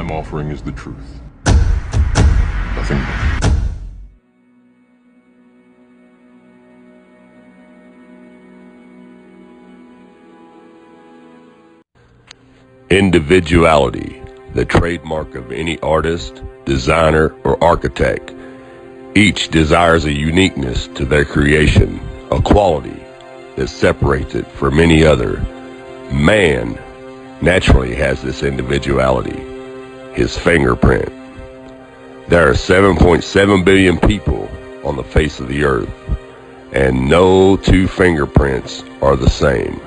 I'm offering is the truth. Nothing more. Individuality, the trademark of any artist, designer, or architect. Each desires a uniqueness to their creation, a quality that separates it from any other. Man naturally has this individuality, his fingerprint. There are 7.7 billion people on the face of the earth, and no two fingerprints are the same.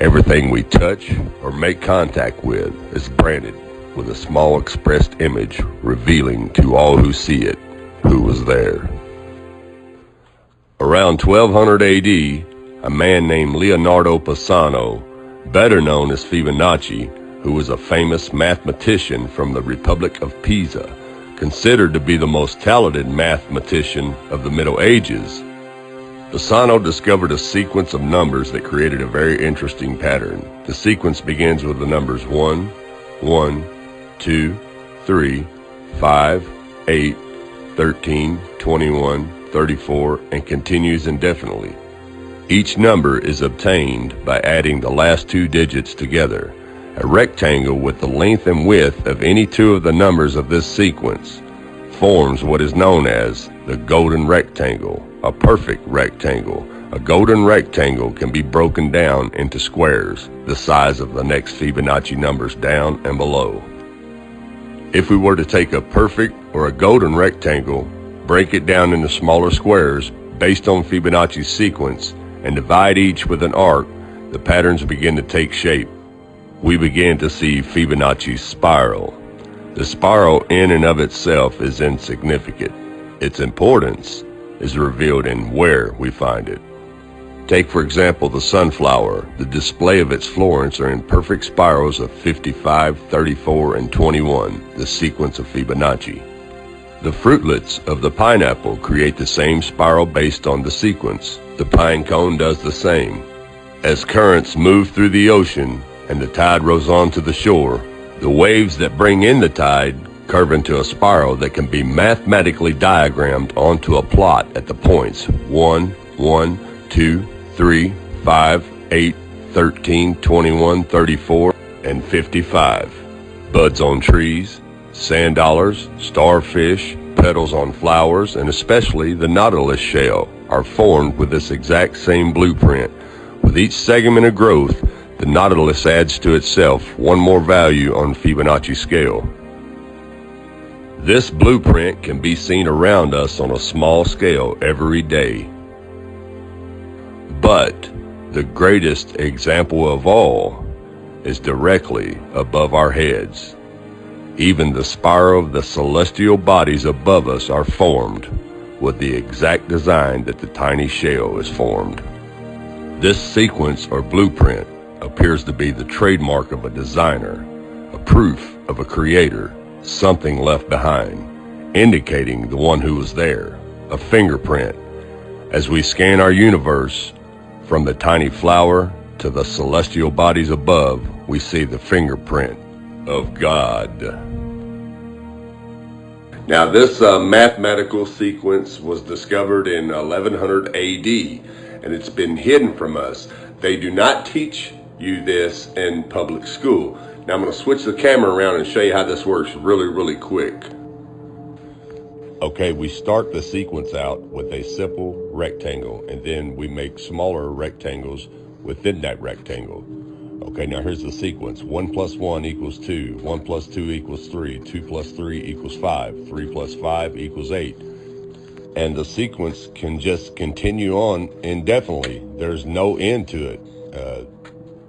Everything we touch or make contact with is branded with a small expressed image revealing to all who see it who was there. Around 1200 AD, a man named Leonardo Pisano, better known as Fibonacci, who was a famous mathematician from the Republic of Pisa, considered to be the most talented mathematician of the Middle Ages. Pisano discovered a sequence of numbers that created a very interesting pattern. The sequence begins with the numbers 1, 1, 2, 3, 5, 8, 13, 21, 34, and continues indefinitely. Each number is obtained by adding the last two digits together. A rectangle with the length and width of any two of the numbers of this sequence forms what is known as the golden rectangle, a perfect rectangle. A golden rectangle can be broken down into squares, the size of the next Fibonacci numbers down and below. If we were to take a perfect or a golden rectangle, break it down into smaller squares based on Fibonacci's sequence, and divide each with an arc, the patterns begin to take shape. We begin to see Fibonacci's spiral. The spiral in and of itself is insignificant. Its importance is revealed in where we find it. Take, for example, the sunflower. The display of its florets are in perfect spirals of 55, 34, and 21, the sequence of Fibonacci. The fruitlets of the pineapple create the same spiral based on the sequence. The pine cone does the same. As currents move through the ocean and the tide rolls onto the shore, the waves that bring in the tide curve into a spiral that can be mathematically diagrammed onto a plot at the points 1, 1, 2, 3, 5, 8, 13, 21, 34, and 55. Buds on trees, sand dollars, starfish, petals on flowers, and especially the nautilus shell are formed with this exact same blueprint. With each segment of growth, the nautilus adds to itself one more value on Fibonacci scale. This blueprint can be seen around us on a small scale every day. But the greatest example of all is directly above our heads. Even the spiral of the celestial bodies above us are formed with the exact design that the tiny shell is formed. This sequence or blueprint appears to be the trademark of a designer, a proof of a creator, something left behind, indicating the one who was there, a fingerprint. As we scan our universe, from the tiny flower to the celestial bodies above, we see the fingerprint of God. Now this mathematical sequence was discovered in 1100 AD, and it's been hidden from us. They do not teach you this in public school. Now I'm going to switch the camera around and show you how this works really quick. Okay, we start the sequence out with a simple rectangle, and then we make smaller rectangles within that rectangle. Okay, now here's the sequence. 1 plus 1 equals 2. 1 plus 2 equals 3. 2 plus 3 equals 5. 3 plus 5 equals 8. And the sequence can just continue on indefinitely. There's no end to it.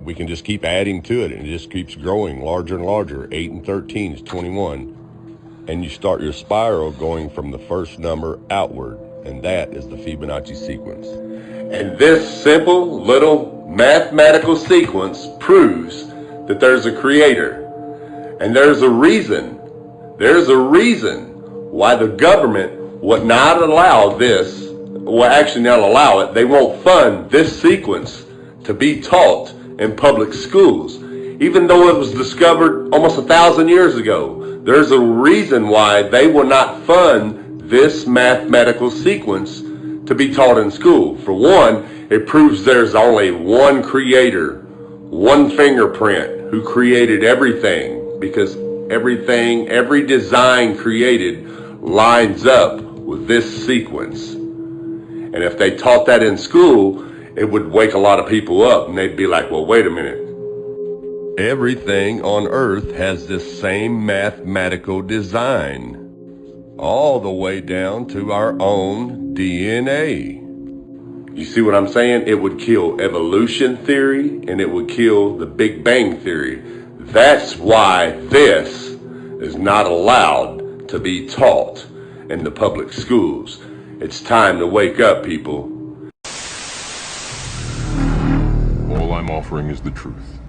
We can just keep adding to it, and it just keeps growing larger and larger. 8 and 13 is 21. And you start your spiral going from the first number outward, and that is the Fibonacci sequence. And this simple little mathematical sequence proves that there's a creator. And there's a reason why the government would not allow this, well actually not allow it, they won't fund this sequence to be taught in public schools. even though it was discovered almost 1,000 years ago. There's a reason why they will not fund this mathematical sequence to be taught in school. For one, it proves there's only one creator, one fingerprint who created everything, because everything, every design created lines up with this sequence. And if they taught that in school, it would wake a lot of people up, and they'd be like, well, wait a minute. Everything on Earth has this same mathematical design, all the way down to our own DNA. You see what I'm saying? It would kill evolution theory, and it would kill the Big Bang theory. That's why this is not allowed to be taught in the public schools. It's time to wake up, people. All I'm offering is the truth.